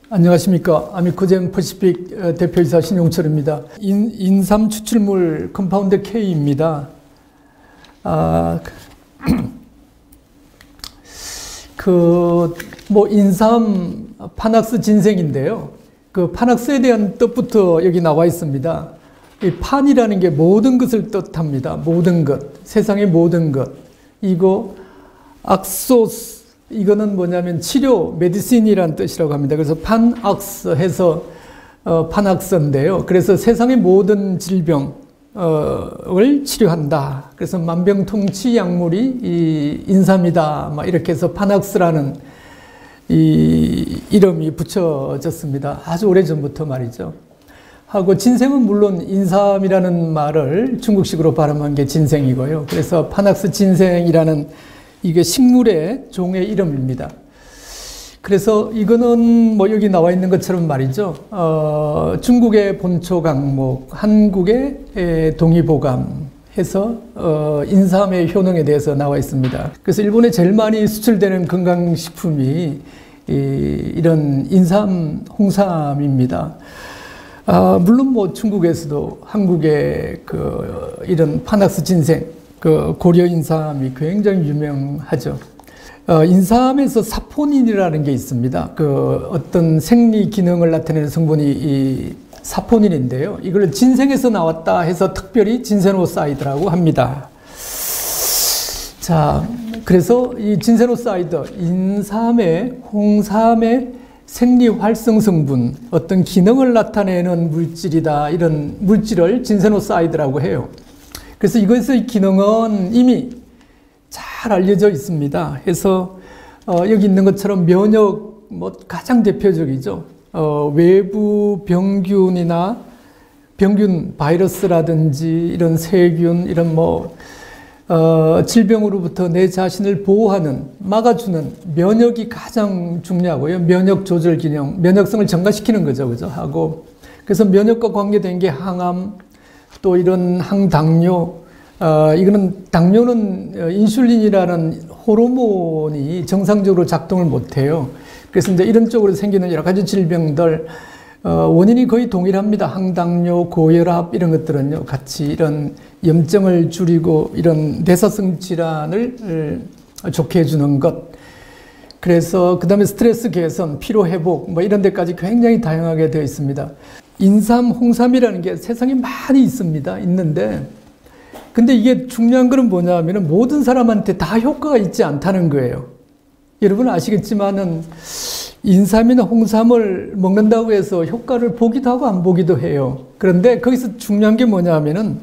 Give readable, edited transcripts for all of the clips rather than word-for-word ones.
안녕하십니까. 아미코젠 퍼시픽 대표이사 신용철입니다. 인삼 추출물 컴파운드 K입니다. 인삼 파낙스 진생인데요. 그 파낙스에 대한 뜻부터 여기 나와 있습니다. 이 판이라는 게 모든 것을 뜻합니다. 모든 것, 세상의 모든 것. 이거 악소스, 이거는 뭐냐면 치료, 메디신이라는 뜻이라고 합니다. 그래서 판악스 해서 판악스인데요. 그래서 세상의 모든 질병을 치료한다. 그래서 만병통치 약물이 이 인삼이다. 막 이렇게 해서 판악스라는 이 이름이 붙여졌습니다. 아주 오래전부터 말이죠. 하고 진생은 물론 인삼이라는 말을 중국식으로 발음한 게 진생이고요. 그래서 판악스 진생이라는 이게 식물의 종의 이름입니다. 그래서 이거는 뭐 여기 나와 있는 것처럼 말이죠. 중국의 본초 강목, 한국의 동의보감 해서 인삼의 효능에 대해서 나와 있습니다. 그래서 일본에 제일 많이 수출되는 건강식품이 이런 인삼, 홍삼입니다. 물론 뭐 중국에서도 한국의 이런 파낙스 진생, 고려 인삼이 굉장히 유명하죠. 인삼에서 사포닌이라는 게 있습니다. 어떤 생리 기능을 나타내는 성분이 이 사포닌인데요. 이걸 진생에서 나왔다 해서 특별히 진세노사이드라고 합니다. 자, 그래서 이 진세노사이드, 인삼의, 홍삼의 생리 활성 성분, 어떤 기능을 나타내는 물질이다. 이런 물질을 진세노사이드라고 해요. 그래서 이것의 기능은 이미 잘 알려져 있습니다. 해서 여기 있는 것처럼 면역, 가장 대표적이죠. 외부 병균이나 병균 바이러스라든지 이런 세균, 이런 질병으로부터 내 자신을 보호하는, 막아주는 면역이 가장 중요하고요. 면역 조절 기능, 면역성을 증가시키는 거죠. 그죠? 하고, 그래서 면역과 관계된 게 항암, 또 이런 항당뇨, 이거는 당뇨는 인슐린이라는 호르몬이 정상적으로 작동을 못해요. 그래서 이제 이런 쪽으로 생기는 여러 가지 질병들, 원인이 거의 동일합니다. 항당뇨, 고혈압 이런 것들은요, 같이 이런 염증을 줄이고 이런 내사성 질환을 좋게 해주는 것. 그래서 그 다음에 스트레스 개선, 피로 회복, 이런 데까지 굉장히 다양하게 되어 있습니다. 인삼, 홍삼이라는 게 세상에 많이 있는데, 근데 이게 중요한 거는 뭐냐 하면은 모든 사람한테 다 효과가 있지 않다는 거예요. 여러분 아시겠지만은 인삼이나 홍삼을 먹는다고 해서 효과를 보기도 하고 안 보기도 해요. 그런데 거기서 중요한 게 뭐냐 하면은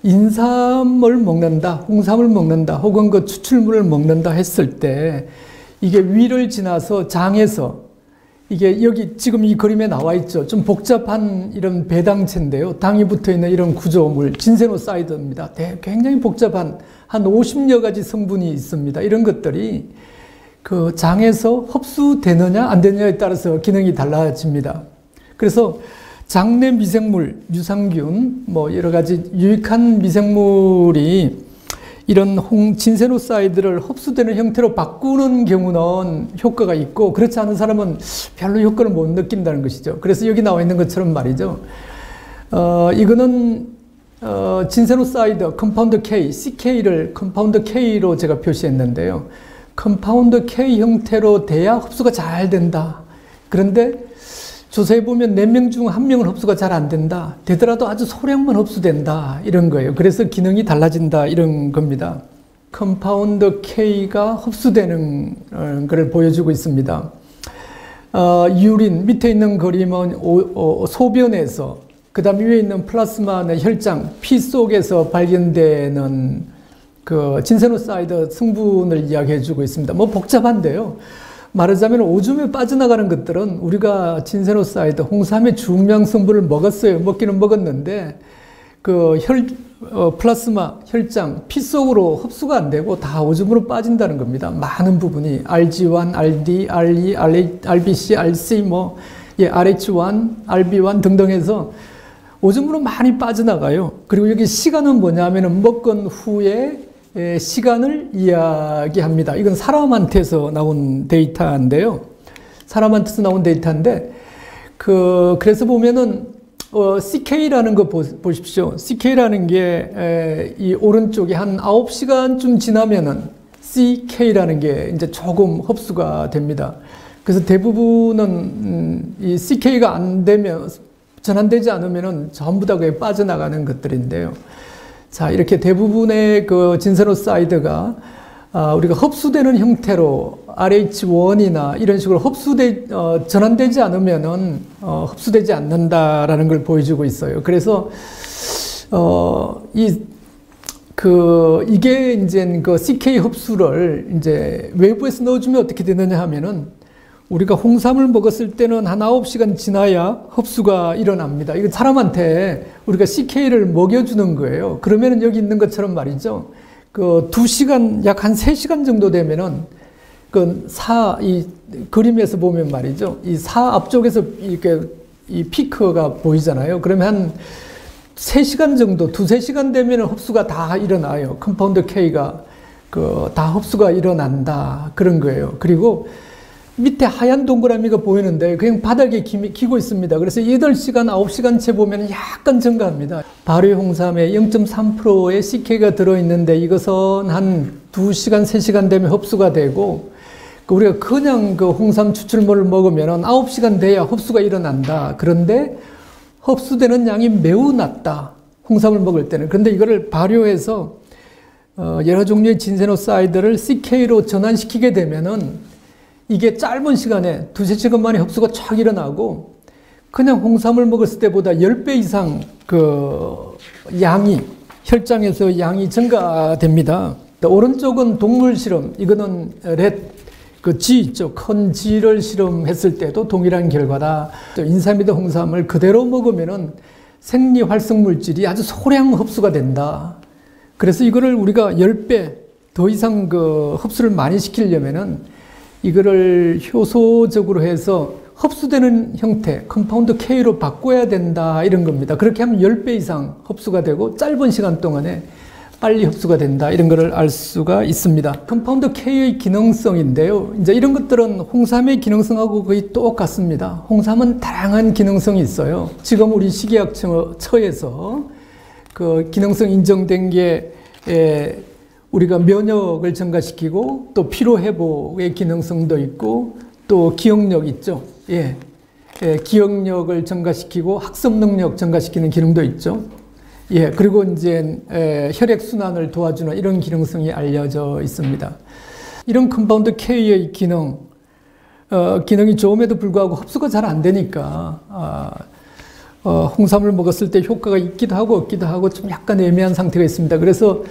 인삼을 먹는다, 홍삼을 먹는다, 혹은 그 추출물을 먹는다 했을 때 이게 위를 지나서 장에서 이게 여기 지금 이 그림에 나와 있죠. 좀 복잡한 이런 배당체인데요. 당이 붙어 있는 이런 구조물, 진세노사이드입니다. 굉장히 복잡한 한 50여 가지 성분이 있습니다. 이런 것들이 그 장에서 흡수되느냐 안 되느냐에 따라서 기능이 달라집니다. 그래서 장내 미생물, 유산균, 여러 가지 유익한 미생물이 이런 진세노사이드를 흡수되는 형태로 바꾸는 경우는 효과가 있고, 그렇지 않은 사람은 별로 효과를 못 느낀다는 것이죠. 그래서 여기 나와 있는 것처럼 말이죠. 이거는 진세노사이드 컴파운드 K, CK를 컴파운드 K로 제가 표시했는데요. 컴파운드 K 형태로 돼야 흡수가 잘 된다. 그런데 조사해 보면 4명 중 1명은 흡수가 잘 안 된다. 되더라도 아주 소량만 흡수된다. 이런 거예요. 그래서 기능이 달라진다. 이런 겁니다. 컴파운드 K가 흡수되는 것을 보여주고 있습니다. 유린, 밑에 있는 그림은 소변에서, 그 다음 위에 있는 플라스마는 혈장, 피 속에서 발견되는 그 진세노사이드 성분을 이야기해 주고 있습니다. 복잡한데요. 말하자면 오줌에 빠져나가는 것들은 우리가 진세노사이드, 홍삼의 중요한 성분을 먹었어요. 먹기는 먹었는데 플라스마, 혈장, 피 속으로 흡수가 안 되고 다 오줌으로 빠진다는 겁니다. 많은 부분이 RG1, RD, RE, RBC, RC, RH1, RB1 등등 해서 오줌으로 많이 빠져나가요. 그리고 여기 시간은 뭐냐면은 먹은 후에 시간을 이야기합니다. 이건 사람한테서 나온 데이터인데요. 사람한테서 나온 데이터인데, 그래서 보면은, CK라는 거 보십시오. CK라는 게, 이 오른쪽에 한 9시간쯤 지나면은 CK라는 게 이제 조금 흡수가 됩니다. 그래서 대부분은 이 CK가 안 되면, 전환되지 않으면은 전부 다 그게 빠져나가는 것들인데요. 자, 이렇게 대부분의 그 진세노사이드가 우리가 흡수되는 형태로 RH1이나 이런 식으로 전환되지 않으면은 흡수되지 않는다라는 걸 보여주고 있어요. 그래서 이게 이제 그 CK 흡수를 이제 외부에서 넣어주면 어떻게 되느냐 하면은 우리가 홍삼을 먹었을 때는 한 9시간 지나야 흡수가 일어납니다. 이거 사람한테 우리가 CK를 먹여주는 거예요. 그러면은 여기 있는 것처럼 말이죠. 그 2시간, 약 한 3시간 정도 되면은 이 그림에서 보면 말이죠. 이 사 앞쪽에서 이렇게 이 피크가 보이잖아요. 그러면 한 3시간 정도, 2~3시간 되면 흡수가 다 일어나요. 컴파운드 K가 다 흡수가 일어난다. 그런 거예요. 그리고 밑에 하얀 동그라미가 보이는데 그냥 바닥에 기고 있습니다. 그래서 8시간, 9시간 채 보면 약간 증가합니다. 발효 홍삼에 0.3%의 CK가 들어있는데 이것은 한 2시간, 3시간 되면 흡수가 되고 우리가 그냥 그 홍삼 추출물을 먹으면 9시간 돼야 흡수가 일어난다. 그런데 흡수되는 양이 매우 낮다. 홍삼을 먹을 때는. 그런데 이거를 발효해서 여러 종류의 진세노사이드를 CK로 전환시키게 되면은 이게 짧은 시간에 2~3시간 만에 흡수가 쫙 일어나고 그냥 홍삼을 먹었을 때보다 10배 이상 양이 혈장에서 양이 증가됩니다. 오른쪽은 동물 실험, 이거는 G 있죠. 큰 G를 실험했을 때도 동일한 결과다. 인사미드 홍삼을 그대로 먹으면은 생리 활성 물질이 아주 소량 흡수가 된다. 그래서 이거를 우리가 10배 더 이상 흡수를 많이 시키려면은 이거를 효소적으로 해서 흡수되는 형태, 컴파운드 K로 바꿔야 된다, 이런 겁니다. 그렇게 하면 10배 이상 흡수가 되고 짧은 시간 동안에 빨리 흡수가 된다, 이런 거를 알 수가 있습니다. 컴파운드 K의 기능성인데요. 이제 이런 것들은 홍삼의 기능성하고 거의 똑같습니다. 홍삼은 다양한 기능성이 있어요. 지금 우리 식이학처에서 그 기능성 인정된 게 우리가 면역을 증가시키고 또 피로회복의 기능성도 있고 또 기억력 있죠. 기억력을 증가시키고 학습 능력 증가시키는 기능도 있죠. 그리고 이제 혈액순환을 도와주는 이런 기능성이 알려져 있습니다. 이런 컴파운드 K의 기능이 좋음에도 불구하고 흡수가 잘 안 되니까 홍삼을 먹었을 때 효과가 있기도 하고 없기도 하고 좀 약간 애매한 상태가 있습니다. 그래서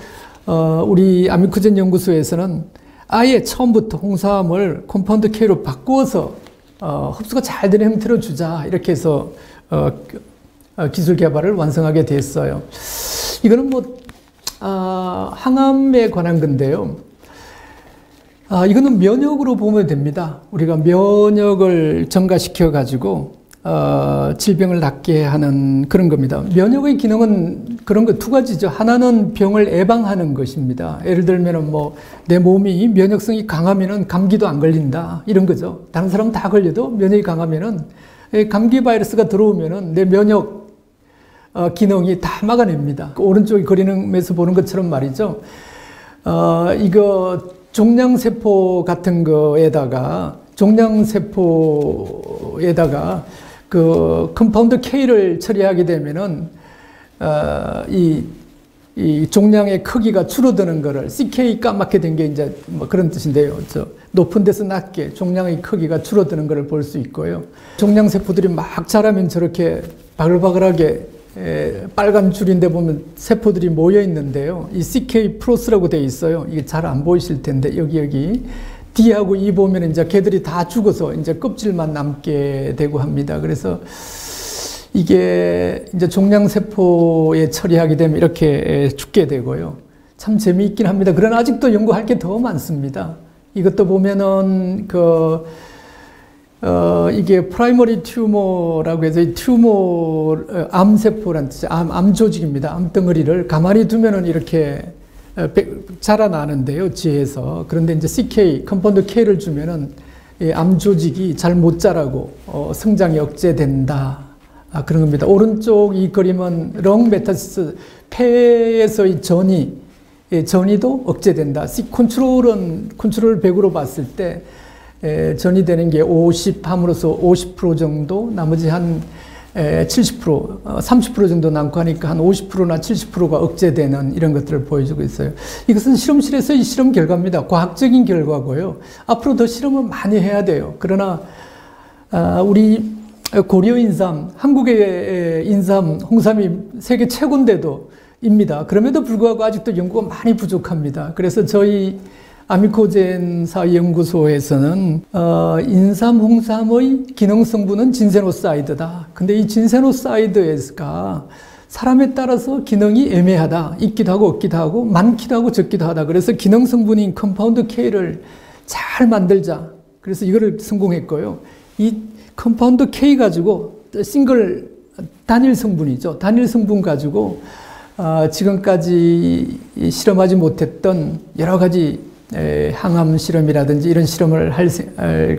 우리 아미쿠젠 연구소에서는 아예 처음부터 홍삼을 컴파운드 K로 바꾸어서 흡수가 잘 되는 형태로 주자, 이렇게 해서 기술 개발을 완성하게 됐어요. 이거는 항암에 관한 건데요. 이거는 면역으로 보면 됩니다. 우리가 면역을 증가시켜 가지고 질병을 낫게 하는 그런 겁니다. 면역의 기능은 그런 거 2가지죠. 하나는 병을 예방하는 것입니다. 예를 들면 내 몸이 면역성이 강하면은 감기도 안 걸린다, 이런 거죠. 다른 사람은 다 걸려도 면역이 강하면은 감기 바이러스가 들어오면은 내 면역 기능이 다 막아냅니다. 오른쪽에 그림에서 보는 것처럼 말이죠. 이거 종양세포 같은 거에다가 컴파운드 K를 처리하게 되면은 이 종양의 크기가 줄어드는 거를 CK 까맣게 된 게 이제 그런 뜻인데요. 높은 데서 낮게 종양의 크기가 줄어드는 거를 볼 수 있고요. 종양 세포들이 막 자라면 저렇게 바글바글하게 빨간 줄인데 보면 세포들이 모여 있는데요. 이 CK 프로스라고 되어 있어요. 이게 잘 안 보이실 텐데 여기 D하고 E 보면 이제 걔들이 다 죽어서 이제 껍질만 남게 되고 합니다. 그래서 이게 이제 종양세포에 처리하게 되면 이렇게 죽게 되고요. 참 재미있긴 합니다. 그러나 아직도 연구할 게 더 많습니다. 이것도 보면은 이게 프라이머리 튜머라고 해서 이 암세포란 뜻이 암 조직입니다. 암덩어리를 가만히 두면은 이렇게 자라나는데요, 지에서. 그런데 이제 CK, 컴파운드 K를 주면은 암 조직이 잘 못 자라고 성장이 억제된다. 그런 겁니다. 오른쪽 이 그림은 렁 메타시스, 폐에서의 전이도 억제된다. 컨트롤 100으로 봤을 때 전이 되는 게 50 함으로써 50% 정도, 나머지 한 70%, 30% 정도 남고 하니까 한 50%나 70%가 억제되는 이런 것들을 보여주고 있어요. 이것은 실험실에서의 실험 결과입니다. 과학적인 결과고요. 앞으로 더 실험을 많이 해야 돼요. 그러나 우리 고려 인삼, 한국의 인삼, 홍삼이 세계 최고인데도 입니다. 그럼에도 불구하고 아직도 연구가 많이 부족합니다. 그래서 저희 아미코젠사 연구소에서는 인삼, 홍삼의 기능 성분은 진세노사이드다. 근데 이 진세노사이드가 사람에 따라서 기능이 애매하다. 있기도 하고 없기도 하고 많기도 하고 적기도 하다. 그래서 기능 성분인 컴파운드 K를 잘 만들자. 그래서 이거를 성공했고요. 이 컴파운드 K 가지고 단일 성분이죠. 단일 성분 가지고 지금까지 실험하지 못했던 여러 가지 항암 실험이라든지 이런 실험을 할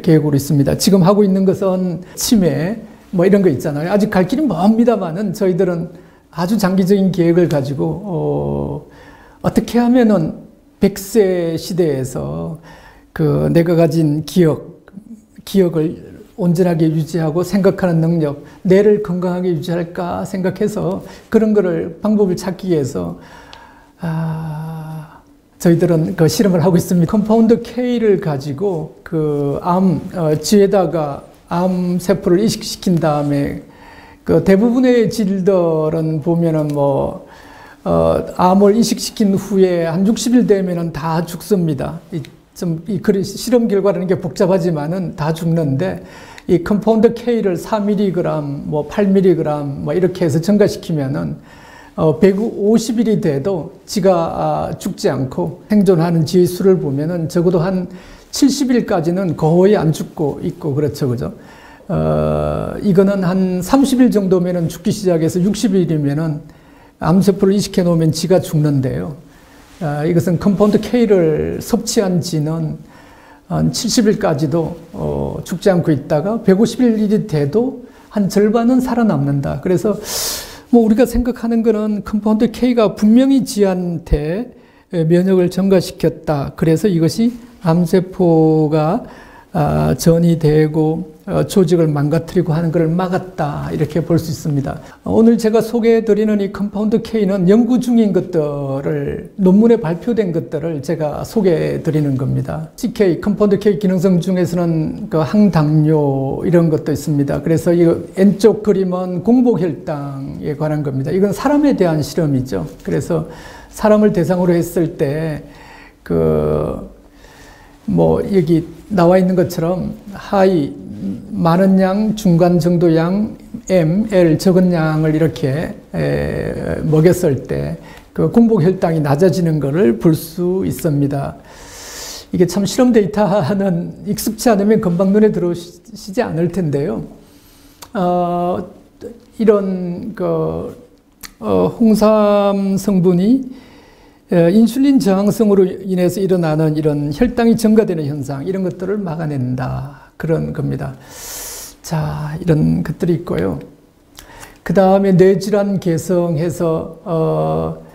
계획으로 있습니다. 지금 하고 있는 것은 치매 뭐 이런 거 있잖아요. 아직 갈 길이 멉니다만은 저희들은 아주 장기적인 계획을 가지고 어떻게 하면은 100세 시대에서 그 내가 가진 기억을 온전하게 유지하고 생각하는 능력, 뇌를 건강하게 유지할까 생각해서 그런 거를 방법을 찾기 위해서 저희들은 그 실험을 하고 있습니다. 컴파운드 K를 가지고 그 쥐에다가 암 세포를 이식시킨 다음에 그 대부분의 질들은 보면은 암을 이식시킨 후에 한 60일 되면은 다 죽습니다. 이 실험 결과라는 게 복잡하지만은 다 죽는데 이 컴파운드 K를 4mg, 8mg 이렇게 해서 증가시키면은 150일이 돼도 지가 죽지 않고 생존하는 쥐의 수를 보면은 적어도 한 70일까지는 거의 안 죽고 있고 그렇죠, 그죠? 이거는 한 30일 정도면은 죽기 시작해서 60일이면은 암세포를 이식해 놓으면 지가 죽는데요. 이것은 컴파운드 K를 섭취한 쥐는 한 70일까지도 죽지 않고 있다가 150일이 돼도 한 절반은 살아남는다. 그래서 우리가 생각하는 거는 컴파운드 K가 분명히 쥐한테 면역을 증가시켰다. 그래서 이것이 암세포가 전이 되고 조직을 망가뜨리고 하는 것을 막았다. 이렇게 볼 수 있습니다. 오늘 제가 소개해드리는 이 컴파운드 K는 연구 중인 것들을, 논문에 발표된 것들을 제가 소개해드리는 겁니다. CK, 컴파운드 K 기능성 중에서는 그 항당뇨 이런 것도 있습니다. 그래서 이 왼쪽 그림은 공복혈당에 관한 겁니다. 이건 사람에 대한 실험이죠. 그래서 사람을 대상으로 했을 때 여기 나와 있는 것처럼 하이, 많은 양, 중간 정도 양, M, L, 적은 양을 이렇게 먹였을 때 그 공복혈당이 낮아지는 것을 볼 수 있습니다. 이게 참 실험 데이터는 익숙치 않으면 금방 눈에 들어오시지 않을 텐데요. 이런 홍삼 성분이 인슐린 저항성으로 인해서 일어나는 이런 혈당이 증가되는 현상, 이런 것들을 막아낸다. 그런 겁니다. 자, 이런 것들이 있고요. 그 다음에 뇌질환 개성해서,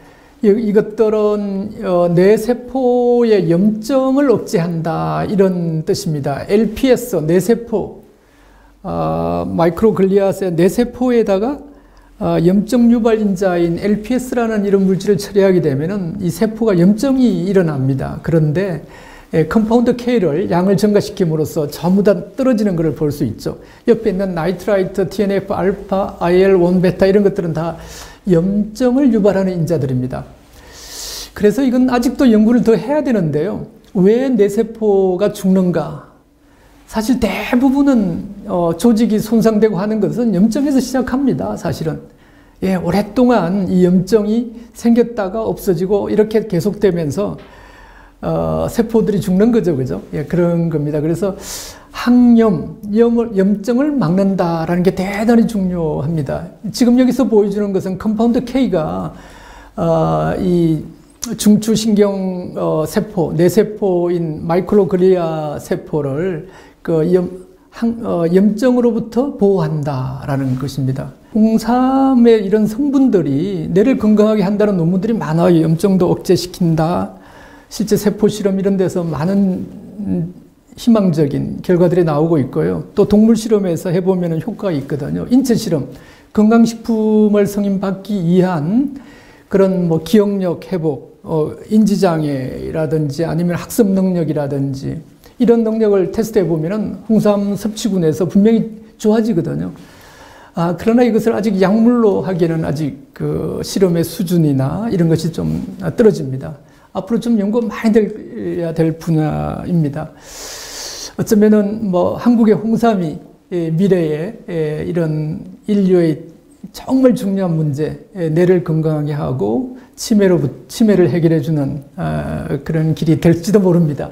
이것들은 뇌세포의 염증을 억제한다. 이런 뜻입니다. LPS, 뇌세포, 마이크로글리아스의 뇌세포에다가 염증 유발인자인 LPS라는 이런 물질을 처리하게 되면은 이 세포가 염증이 일어납니다. 그런데 컴파운드 K를 양을 증가시킴으로써 전부 다 떨어지는 것을 볼 수 있죠. 옆에 있는 나이트라이트, TNF 알파, IL-1 베타 이런 것들은 다 염증을 유발하는 인자들입니다. 그래서 이건 아직도 연구를 더 해야 되는데요. 왜 뇌세포가 죽는가? 사실 대부분은 조직이 손상되고 하는 것은 염증에서 시작합니다. 사실은. 오랫동안 이 염증이 생겼다가 없어지고 이렇게 계속되면서 세포들이 죽는 거죠. 그죠? 그런 겁니다. 그래서 염증을 막는다라는 게 대단히 중요합니다. 지금 여기서 보여주는 것은 컴파운드 K가 이 중추신경 세포, 뇌세포인 마이크로글리아 세포를 염증으로부터 보호한다라는 것입니다. 홍삼의 이런 성분들이 뇌를 건강하게 한다는 논문들이 많아요. 염증도 억제시킨다. 실제 세포 실험 이런 데서 많은 희망적인 결과들이 나오고 있고요. 또 동물 실험에서 해보면 효과가 있거든요. 인체 실험, 건강식품을 승인받기 위한 그런 뭐 기억력 회복, 인지장애라든지 아니면 학습 능력이라든지 이런 능력을 테스트해 보면은 홍삼 섭취군에서 분명히 좋아지거든요. 그러나 이것을 아직 약물로 하기에는 아직 그 실험의 수준이나 이런 것이 좀 떨어집니다. 앞으로 좀 연구가 많이 돼야 될 분야입니다. 어쩌면은 뭐 한국의 홍삼이 미래에 이런 인류의 정말 중요한 문제, 뇌를 건강하게 하고 치매를 해결해주는 그런 길이 될지도 모릅니다.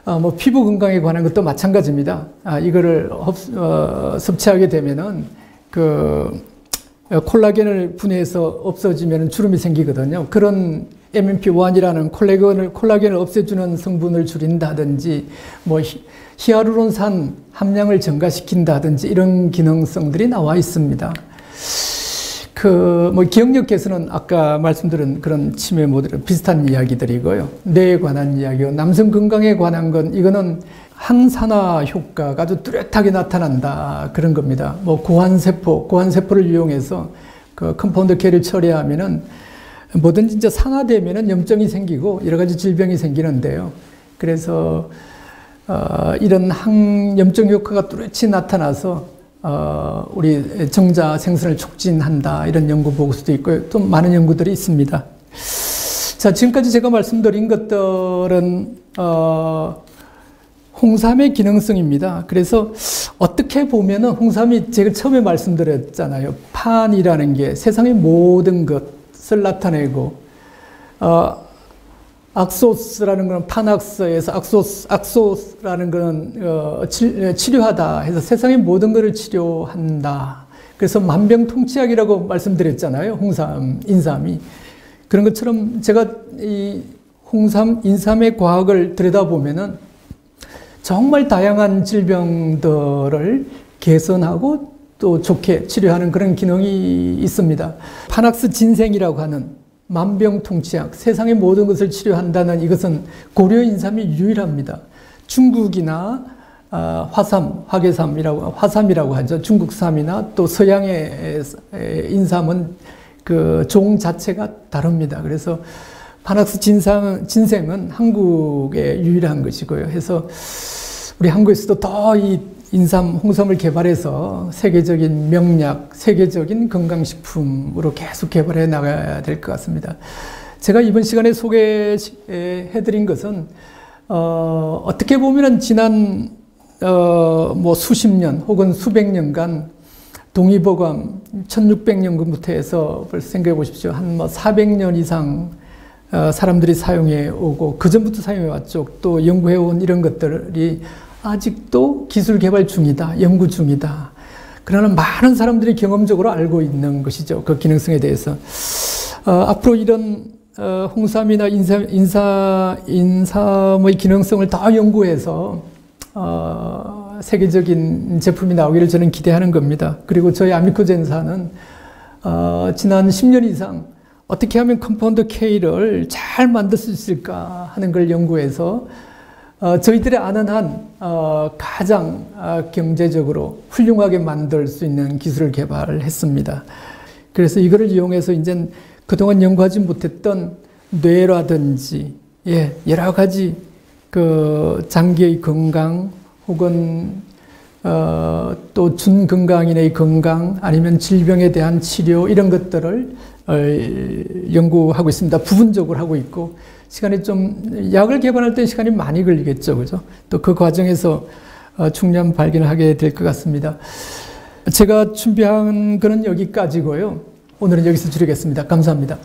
뭐 피부 건강에 관한 것도 마찬가지입니다. 이거를 섭취하게 되면은 그 콜라겐을 분해해서 없어지면 주름이 생기거든요. 그런 MMP1이라는 콜라겐을 없애주는 성분을 줄인다든지, 뭐 히알루론산 함량을 증가시킨다든지 이런 기능성들이 나와 있습니다. 뭐 기억력 개선은 아까 말씀드린 그런 치매 모델은 비슷한 이야기들이고요. 뇌에 관한 이야기고, 남성 건강에 관한 건 이거는 항산화 효과가 아주 뚜렷하게 나타난다 그런 겁니다. 뭐 고환세포를 이용해서 그 컴파운드 K를 처리하면은 뭐든지 이제 산화되면은 염증이 생기고 여러 가지 질병이 생기는데요. 그래서 이런 항염증 효과가 뚜렷이 나타나서 우리 정자 생선을 촉진한다 이런 연구 보고서도 있고요. 또 많은 연구들이 있습니다. 자, 지금까지 제가 말씀드린 것들은 홍삼의 기능성입니다. 그래서 어떻게 보면은 홍삼이 제가 처음에 말씀드렸잖아요. 판이라는 게 세상의 모든 것을 나타내고, 악소스라는 건 판악서에서 악소스라는 건 치료하다 해서 세상의 모든 것을 치료한다. 그래서 만병통치약이라고 말씀드렸잖아요. 홍삼, 인삼이. 그런 것처럼 제가 이 홍삼, 인삼의 과학을 들여다보면은 정말 다양한 질병들을 개선하고 또 좋게 치료하는 그런 기능이 있습니다. 파낙스 진생이라고 하는 만병통치약, 세상의 모든 것을 치료한다는 이것은 고려인삼이 유일합니다. 중국이나 화삼이라고 하죠. 중국삼이나 또 서양의 인삼은 그 종 자체가 다릅니다. 그래서 파낙스 진생은 한국에 유일한 것이고요. 해서 우리 한국에서도 더 이 인삼, 홍삼을 개발해서 세계적인 명약, 세계적인 건강식품으로 계속 개발해 나가야 될 것 같습니다. 제가 이번 시간에 소개해드린 것은 어떻게 보면은 지난 뭐 수십 년 혹은 수백 년간 동의보감 1600년부터 해서 벌써 생각해 보십시오. 한 뭐 400년 이상 사람들이 사용해 오고 그 전부터 사용해 왔죠. 또 연구해 온 이런 것들이 아직도 기술 개발 중이다, 연구 중이다. 그러나 많은 사람들이 경험적으로 알고 있는 것이죠. 그 기능성에 대해서. 앞으로 이런 홍삼이나 인삼의 기능성을 더 연구해서 세계적인 제품이 나오기를 저는 기대하는 겁니다. 그리고 저희 아미코젠사는 지난 10년 이상 어떻게 하면 컴파운드 K를 잘 만들 수 있을까 하는 걸 연구해서 저희들이 아는 한 가장 경제적으로 훌륭하게 만들 수 있는 기술을 개발했습니다. 그래서 이거를 이용해서 이제 그동안 연구하지 못했던 뇌라든지 여러 가지 그 장기의 건강 혹은 또 준건강인의 건강 아니면 질병에 대한 치료 이런 것들을 연구하고 있습니다. 부분적으로 하고 있고 시간이 좀 약을 개발할 때 시간이 많이 걸리겠죠, 그죠? 또 그 과정에서 중요한 발견을 하게 될 것 같습니다. 제가 준비한 거는 여기까지고요. 오늘은 여기서 줄이겠습니다. 감사합니다.